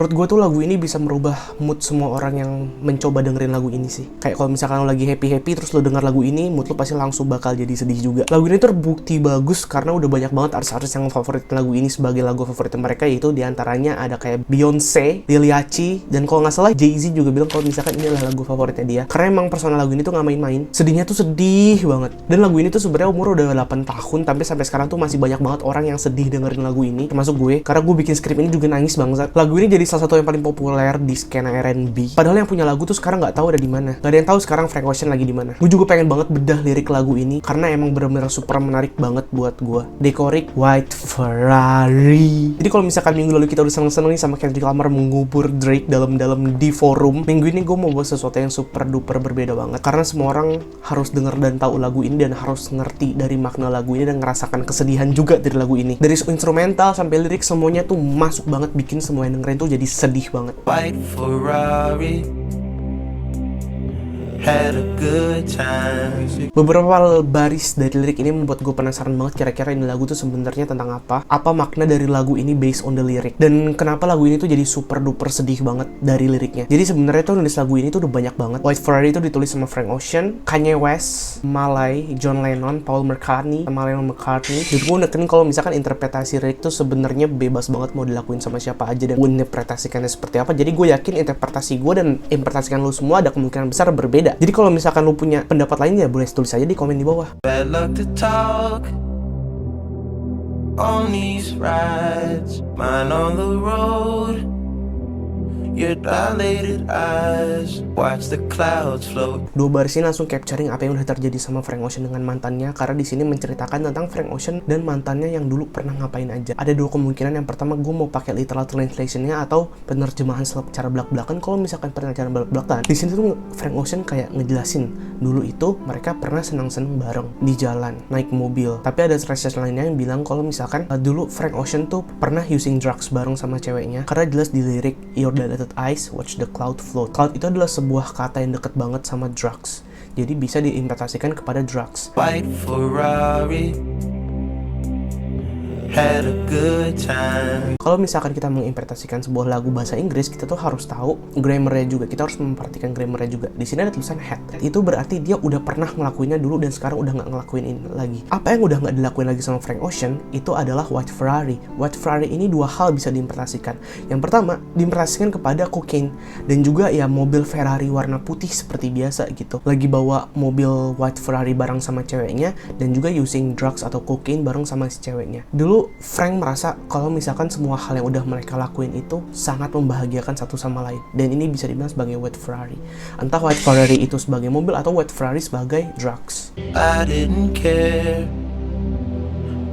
Menurut gue tuh lagu ini bisa merubah mood semua orang yang mencoba dengerin lagu ini sih. Kayak kalau misalkan lo lagi happy-happy terus lo denger lagu ini, mood lo pasti langsung bakal jadi sedih juga. Lagu ini terbukti bagus karena udah banyak banget artis-artis yang favorit lagu ini sebagai lagu favorit mereka, yaitu diantaranya ada kayak Beyonce, Lil Yachty, dan kalau nggak salah Jay-Z juga bilang kalau misalkan ini adalah lagu favoritnya dia. Karena emang personal lagu ini tuh nggak main-main. Sedihnya tuh sedih banget. Dan lagu ini tuh sebenarnya umur udah 8 tahun, tapi sampai sekarang tuh masih banyak banget orang yang sedih dengerin lagu ini, termasuk gue. Karena gue bikin skrip ini juga nangis banget. Lagu ini jadi salah satu yang paling populer di skena R&B. Padahal yang punya lagu tuh sekarang nggak tahu ada di mana. Nggak ada yang tahu sekarang Frank Ocean lagi di mana. Gue juga pengen banget bedah lirik lagu ini karena emang bener-bener super menarik banget buat gue. Dekorik White Ferrari. Jadi kalau misalkan minggu lalu kita udah seneng-seneng nih sama Kendrick Lamar mengubur Drake dalam-dalam di forum, minggu ini gue mau buat sesuatu yang super duper berbeda banget. Karena semua orang harus denger dan tahu lagu ini dan harus ngerti dari makna lagu ini dan ngerasakan kesedihan juga dari lagu ini. Dari instrumental sampai lirik semuanya tuh masuk banget, bikin semua yang dengerin tuh jadi sedih banget. White Ferrari had a good time. Beberapa baris dari lirik ini membuat gue penasaran banget kira-kira ini lagu tuh sebenarnya tentang apa makna dari lagu ini based on the lyric, dan kenapa lagu ini tuh jadi super duper sedih banget dari liriknya. Jadi sebenarnya tuh nulis lagu ini tuh udah banyak banget. White Ferrari itu ditulis sama Frank Ocean, Kanye West, Malay, John Lennon, Paul McCartney, sama Lennon McCartney. Jadi gue nekenin kalau misalkan interpretasi lirik tuh sebenarnya bebas banget mau dilakuin sama siapa aja dan gue interpretasikannya seperti apa. Jadi gue yakin interpretasi gue dan interpretasikan lu semua ada kemungkinan besar berbeda. Jadi kalau misalkan lu punya pendapat lain ya boleh tulis aja di komen di bawah. Bad luck to talk on these rides, mine on the road. Your dilated eyes, watch the clouds float. Dua baris ini langsung capturing apa yang udah terjadi sama Frank Ocean dengan mantannya, karena di sini menceritakan tentang Frank Ocean dan mantannya yang dulu pernah ngapain aja. Ada dua kemungkinan. Yang pertama, gue mau pakai literal translationnya atau penerjemahan secara belak-belakan. Kalau misalkan penerjemahan belak-belakan, di sini tuh Frank Ocean kayak ngejelasin dulu itu mereka pernah senang-senang bareng di jalan naik mobil. Tapi ada translation lainnya yang bilang kalau misalkan dulu Frank Ocean tuh pernah using drugs bareng sama ceweknya, karena jelas di lirik Your Dilated Eyes, Watch the Cloud Float. Cloud itu adalah sebuah kata yang deket banget sama drugs. Jadi bisa diinterpretasikan kepada drugs. White Ferrari had a good time. Kalau misalkan kita menginterpretasikan sebuah lagu bahasa Inggris, kita tuh harus tahu grammarnya juga. Kita harus memperhatikan grammarnya juga. Di sini ada tulisan had. Itu berarti dia udah pernah ngelakuinnya dulu dan sekarang udah nggak ngelakuin ini lagi. Apa yang udah nggak dilakuin lagi sama Frank Ocean itu adalah White Ferrari. White Ferrari ini dua hal bisa diinterpretasikan. Yang pertama, diinterpretasikan kepada cocaine dan juga ya mobil Ferrari warna putih seperti biasa gitu. Lagi bawa mobil White Ferrari bareng sama ceweknya dan juga using drugs atau cocaine bareng sama si ceweknya. Dulu Frank merasa kalau misalkan semua hal yang udah mereka lakuin itu sangat membahagiakan satu sama lain, dan ini bisa dibilang sebagai White Ferrari. Entah White Ferrari itu sebagai mobil atau White Ferrari sebagai drugs. I didn't care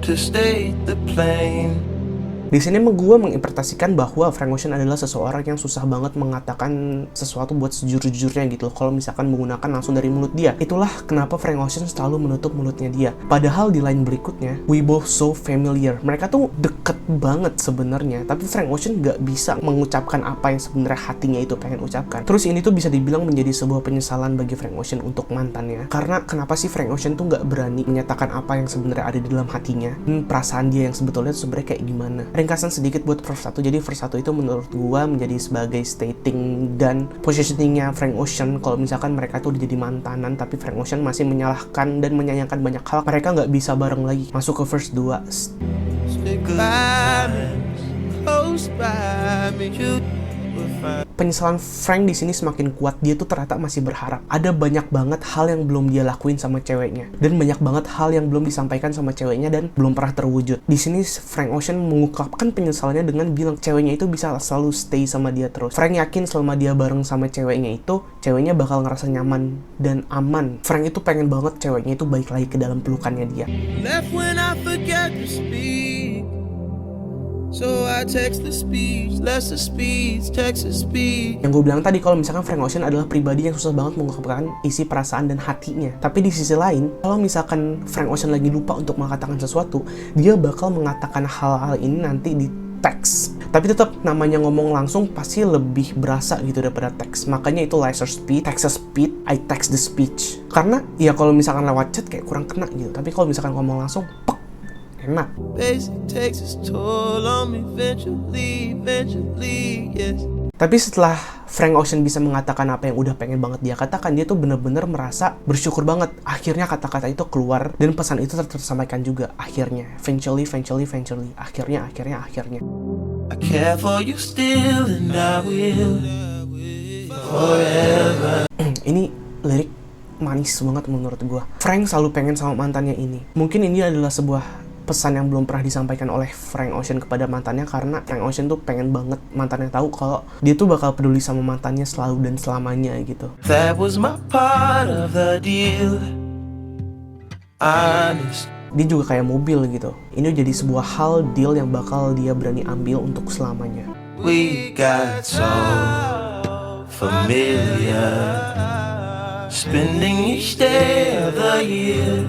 to stay the plane. Di sini gue menginterpretasikan bahwa Frank Ocean adalah seseorang yang susah banget mengatakan sesuatu buat sejujur-jujurnya gitu loh. Kalau misalkan menggunakan langsung dari mulut dia. Itulah kenapa Frank Ocean selalu menutup mulutnya dia. Padahal di line berikutnya, we both so familiar. Mereka tuh deket banget sebenarnya, tapi Frank Ocean nggak bisa mengucapkan apa yang sebenarnya hatinya itu pengen ucapkan. Terus ini tuh bisa dibilang menjadi sebuah penyesalan bagi Frank Ocean untuk mantannya. Karena kenapa sih Frank Ocean tuh nggak berani menyatakan apa yang sebenarnya ada di dalam hatinya dan perasaan dia yang sebetulnya tuh sebenarnya kayak gimana. Ringkasan sedikit buat verse 1. Jadi verse 1 itu menurut gua menjadi sebagai stating dan positioningnya Frank Ocean kalau misalkan mereka tuh udah jadi mantanan tapi Frank Ocean masih menyalahkan dan menyayangkan banyak hal. Mereka nggak bisa bareng lagi. Masuk ke verse 2. Stick by me, close by me. Penyesalan Frank di sini semakin kuat. Dia tuh ternyata masih berharap. Ada banyak banget hal yang belum dia lakuin sama ceweknya, dan banyak banget hal yang belum disampaikan sama ceweknya dan belum pernah terwujud. Di sini Frank Ocean mengungkapkan penyesalannya dengan bilang ceweknya itu bisa selalu stay sama dia terus. Frank yakin selama dia bareng sama ceweknya itu, ceweknya bakal ngerasa nyaman dan aman. Frank itu pengen banget ceweknya itu balik lagi ke dalam pelukannya dia. Left when I forget to speak. So I text the speech, less the speech, text the speech. Yang gue bilang tadi kalau misalkan Frank Ocean adalah pribadi yang susah banget mengungkapkan isi perasaan dan hatinya. Tapi di sisi lain, kalau misalkan Frank Ocean lagi lupa untuk mengatakan sesuatu, dia bakal mengatakan hal-hal ini nanti di teks. Tapi tetap namanya ngomong langsung pasti lebih berasa gitu daripada teks. Makanya itu laser speed, text speed, I text the speech. Karena ya kalau misalkan lewat chat kayak kurang kena gitu. Tapi kalau misalkan ngomong langsung, pek, enak. Basic takes its toll on me eventually, yes. Tapi setelah Frank Ocean bisa mengatakan apa yang udah pengen banget dia katakan, dia tuh bener-bener merasa bersyukur banget. Akhirnya kata-kata itu keluar dan pesan itu tersampaikan juga. Akhirnya, eventually. Akhirnya. I care for you still and I will forever. Ini lirik manis banget menurut gue. Frank selalu pengen sama mantannya ini. Mungkin ini adalah sebuah pesan yang belum pernah disampaikan oleh Frank Ocean kepada mantannya, karena Frank Ocean tuh pengen banget mantannya tahu kalau dia tuh bakal peduli sama mantannya selalu dan selamanya gitu. That was my part of the deal. Honest. Dia juga kayak mobil gitu. Ini jadi sebuah hal deal yang bakal dia berani ambil untuk selamanya. We got so familiar, spending each day of the year.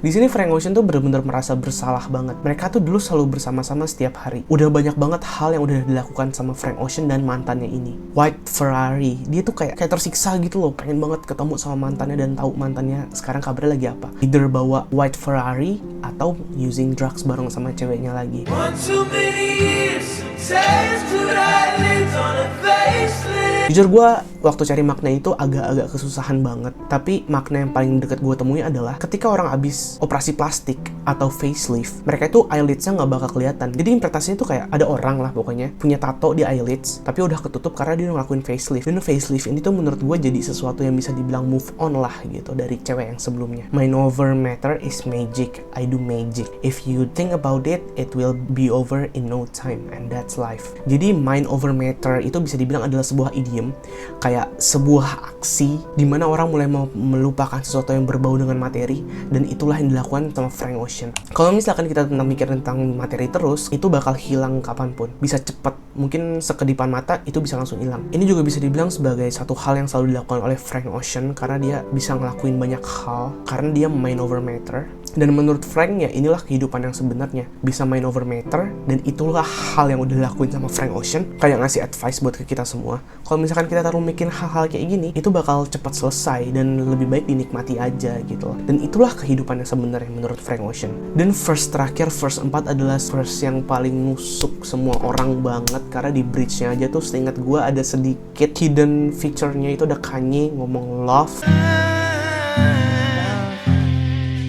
Di sini Frank Ocean tuh benar-benar merasa bersalah banget. Mereka tuh dulu selalu bersama-sama setiap hari. Udah banyak banget hal yang udah dilakukan sama Frank Ocean dan mantannya ini. White Ferrari, dia tuh kayak tersiksa gitu loh. Pengen banget ketemu sama mantannya dan tahu mantannya sekarang kabarnya lagi apa. Either bawa White Ferrari atau using drugs bareng sama ceweknya lagi. One too many years, tattooed eyelids on a facelift. Jujur gue waktu cari makna itu agak-agak kesusahan banget. Tapi makna yang paling deket gue temui adalah ketika orang abis operasi plastik atau facelift, mereka itu eyelidsnya nggak bakal kelihatan. Jadi interpretasinya tuh kayak ada orang lah pokoknya punya tato di eyelids, tapi udah ketutup karena dia ngelakuin facelift. Dan facelift ini tuh menurut gue jadi sesuatu yang bisa dibilang move on lah gitu dari cewek yang sebelumnya. Mind over matter is magic, I do magic. If you think about it, it will be over in no time, and that's life. Jadi mind over matter itu bisa dibilang adalah sebuah idiom, kayak sebuah aksi di mana orang mulai mau melupakan sesuatu yang berbau dengan materi, dan itulah yang dilakukan sama Frank Ocean. Kalau misalkan kita mikir tentang materi terus, itu bakal hilang kapanpun, bisa cepet, mungkin sekedipan mata itu bisa langsung hilang. Ini juga bisa dibilang sebagai satu hal yang selalu dilakukan oleh Frank Ocean karena dia bisa ngelakuin banyak hal karena dia mind over matter. Dan menurut Frank ya inilah kehidupan yang sebenarnya, bisa mind over matter, dan itulah hal yang udah dilakuin sama Frank Ocean, kayak ngasih advice buat ke kita semua. Kalau misalkan kita terlalu mikirin hal-hal kayak gini, itu bakal cepat selesai dan lebih baik dinikmati aja gitu. Dan itulah kehidupan yang sebenarnya menurut Frank Ocean. Dan verse 4 adalah verse yang paling nusuk semua orang banget, karena di bridge-nya aja tuh seingat gue ada sedikit hidden feature-nya, itu ada Kanye ngomong love.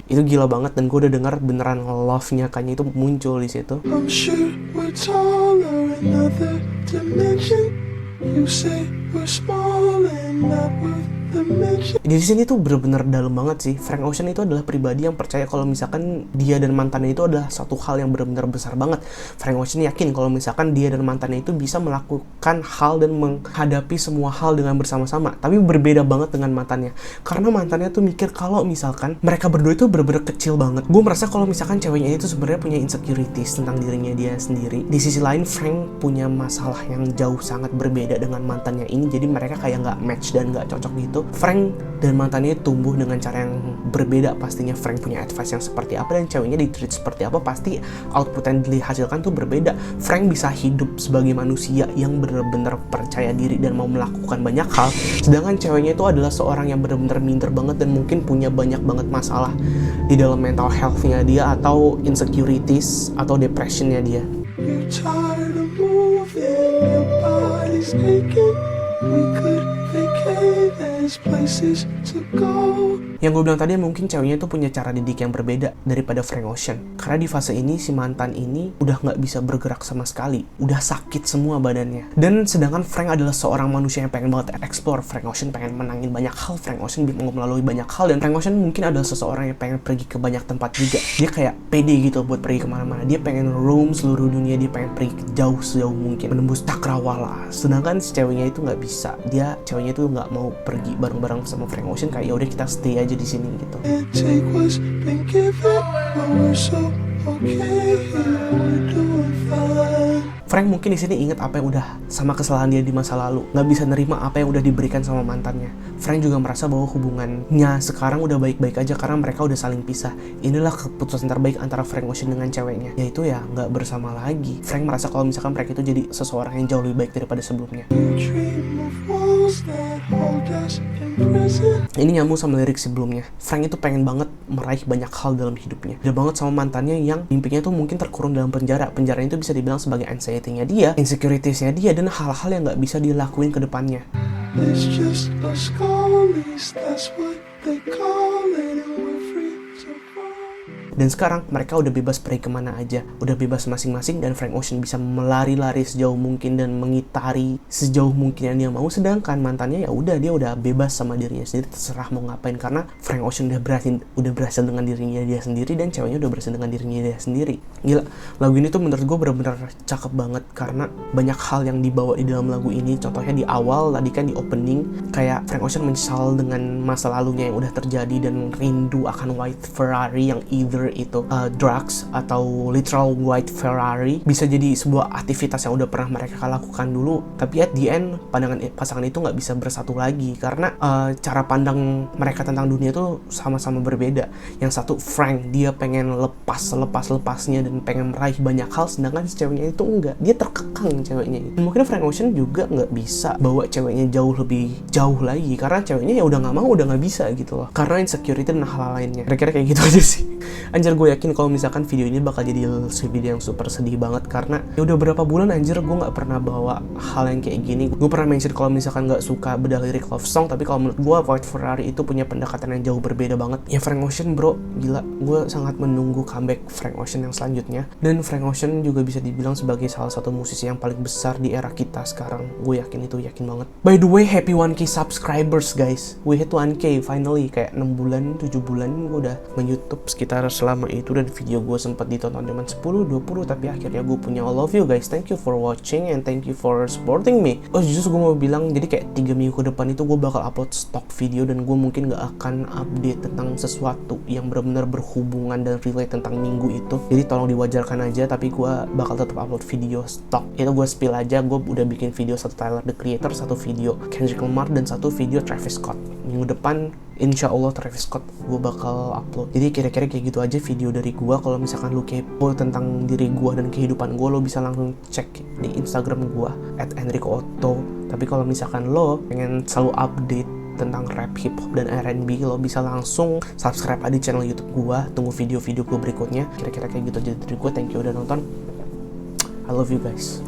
Itu gila banget, dan gue udah dengar beneran love-nya Kanye itu muncul di situ. I'm sure we're taller in other dimension. You say we're small and not worth the mention. Di sini tuh bener-bener dalam banget sih. Frank Ocean itu adalah pribadi yang percaya kalau misalkan dia dan mantannya itu adalah satu hal yang benar-benar besar banget. Frank Ocean yakin kalau misalkan dia dan mantannya itu bisa melakukan hal dan menghadapi semua hal dengan bersama-sama. Tapi berbeda banget dengan mantannya. Karena mantannya tuh mikir kalau misalkan mereka berdua itu bener-bener kecil banget. Gue merasa kalau misalkan ceweknya itu sebenarnya punya insecurities tentang dirinya dia sendiri. Di sisi lain Frank punya masalah yang jauh sangat berbeda dengan mantannya ini. Jadi mereka kayak nggak match dan nggak cocok gitu. Frank dan mantannya tumbuh dengan cara yang berbeda pastinya. Frank punya advice yang seperti apa dan ceweknya di-treat seperti apa, pasti output yang dihasilkan tuh berbeda. Frank bisa hidup sebagai manusia yang benar-benar percaya diri dan mau melakukan banyak hal, sedangkan ceweknya itu adalah seorang yang benar-benar minder banget dan mungkin punya banyak banget masalah di dalam mental health-nya dia atau insecurities atau depression-nya dia. You're tired of moving, your body's aching. We could vacate, there's places to go. Yang gue bilang tadi mungkin ceweknya tuh punya cara didik yang berbeda daripada Frank Ocean. Karena di fase ini si mantan ini udah nggak bisa bergerak sama sekali, udah sakit semua badannya. Dan sedangkan Frank adalah seorang manusia yang pengen banget explore. Frank Ocean pengen menangin banyak hal, Frank Ocean mau melalui banyak hal, dan Frank Ocean mungkin adalah seseorang yang pengen pergi ke banyak tempat juga. Dia kayak pede gitu buat pergi kemana-mana. Dia pengen roam seluruh dunia, dia pengen pergi jauh sejauh mungkin, menembus cakrawala. Sedangkan si ceweknya itu nggak bisa. Ceweknya itu nggak mau pergi bareng-bareng sama Frank Ocean, kayak yaudah kita stay aja di sini gitu. Frank mungkin di sini inget apa yang udah sama kesalahan dia di masa lalu, nggak bisa nerima apa yang udah diberikan sama mantannya. Frank juga merasa bahwa hubungannya sekarang udah baik-baik aja karena mereka udah saling pisah. Inilah keputusan terbaik antara Frank Ocean dengan ceweknya, yaitu ya nggak bersama lagi. Frank merasa kalau misalkan mereka itu jadi seseorang yang jauh lebih baik daripada sebelumnya. shackles that hold us in prison. Ini nyambung sama lirik sebelumnya. Frank itu pengen banget meraih banyak hal dalam hidupnya. Beda banget sama mantannya yang mimpinya tuh mungkin terkurung dalam penjara. Penjara itu bisa dibilang sebagai anxiety-nya dia, insecurities-nya dia, dan hal-hal yang nggak bisa dilakuin ke depannya. It's just a skull lease, that's what they call it, and we're free to roam. Dan sekarang mereka udah bebas pergi kemana aja, udah bebas masing-masing, dan Frank Ocean bisa melari-lari sejauh mungkin dan mengitari sejauh mungkin yang dia mau. Sedangkan mantannya ya udah, dia udah bebas sama dirinya sendiri, terserah mau ngapain, karena Frank Ocean udah berhasil dengan dirinya dia sendiri, dan ceweknya udah berhasil dengan dirinya dia sendiri. Gila, lagu ini tuh menurut gue benar-benar cakep banget karena banyak hal yang dibawa di dalam lagu ini. Contohnya di awal tadi kan di opening, kayak Frank Ocean menyesal dengan masa lalunya yang udah terjadi dan rindu akan white Ferrari yang either itu drugs atau literal white Ferrari, bisa jadi sebuah aktivitas yang udah pernah mereka lakukan dulu, tapi at the end pasangan itu nggak bisa bersatu lagi karena cara pandang mereka tentang dunia itu sama-sama berbeda. Yang satu Frank, dia pengen lepasnya dan pengen meraih banyak hal, sedangkan si ceweknya itu enggak, dia terkekang ceweknya itu. Mungkin Frank Ocean juga nggak bisa bawa ceweknya lebih jauh lagi karena ceweknya ya udah nggak mau, udah nggak bisa gitu loh, karena insecurity dan hal lainnya. Kira-kira kayak gitu aja sih. Anjir, gue yakin kalau misalkan video ini bakal jadi video yang super sedih banget karena ya udah berapa bulan anjir gue nggak pernah bawa hal yang kayak gini. Gue pernah mention kalau misalkan nggak suka bedah lirik love song, tapi kalau menurut gue White Ferrari itu punya pendekatan yang jauh berbeda banget. Ya Frank Ocean bro, gila, gue sangat menunggu comeback Frank Ocean yang selanjutnya. Dan Frank Ocean juga bisa dibilang sebagai salah satu musisi yang paling besar di era kita sekarang. Gue yakin banget. By the way, happy 1K subscribers guys. We hit 1K finally, kayak 6 bulan 7 bulan gue udah men-YouTube sekitar selama itu, dan video gue sempat ditonton cuma 10-20, tapi akhirnya gue punya all of you guys. Thank you for watching and thank you for supporting me. Oh justru gue mau bilang, jadi kayak 3 minggu ke depan itu gue bakal upload stock video, dan gue mungkin gak akan update tentang sesuatu yang benar-benar berhubungan dan relate tentang minggu itu. Jadi tolong diwajarkan aja, tapi gue bakal tetap upload video stock. Itu gue spill aja, gue udah bikin video satu Tyler the Creator, satu video Kendrick Lamar, dan satu video Travis Scott. Minggu depan insya Allah Travis Scott gue bakal upload. Jadi kira-kira kayak gitu aja video dari gue. Kalau misalkan lu kepo tentang diri gue dan kehidupan gue, lo bisa langsung cek di Instagram gue @enrico_otto. Tapi kalau misalkan lo pengen selalu update tentang rap, hip hop, dan R&B, lo bisa langsung subscribe aja di channel YouTube gue. Tunggu video-video gue berikutnya. Kira-kira kayak gitu aja dari gue. Thank you udah nonton. I love you guys.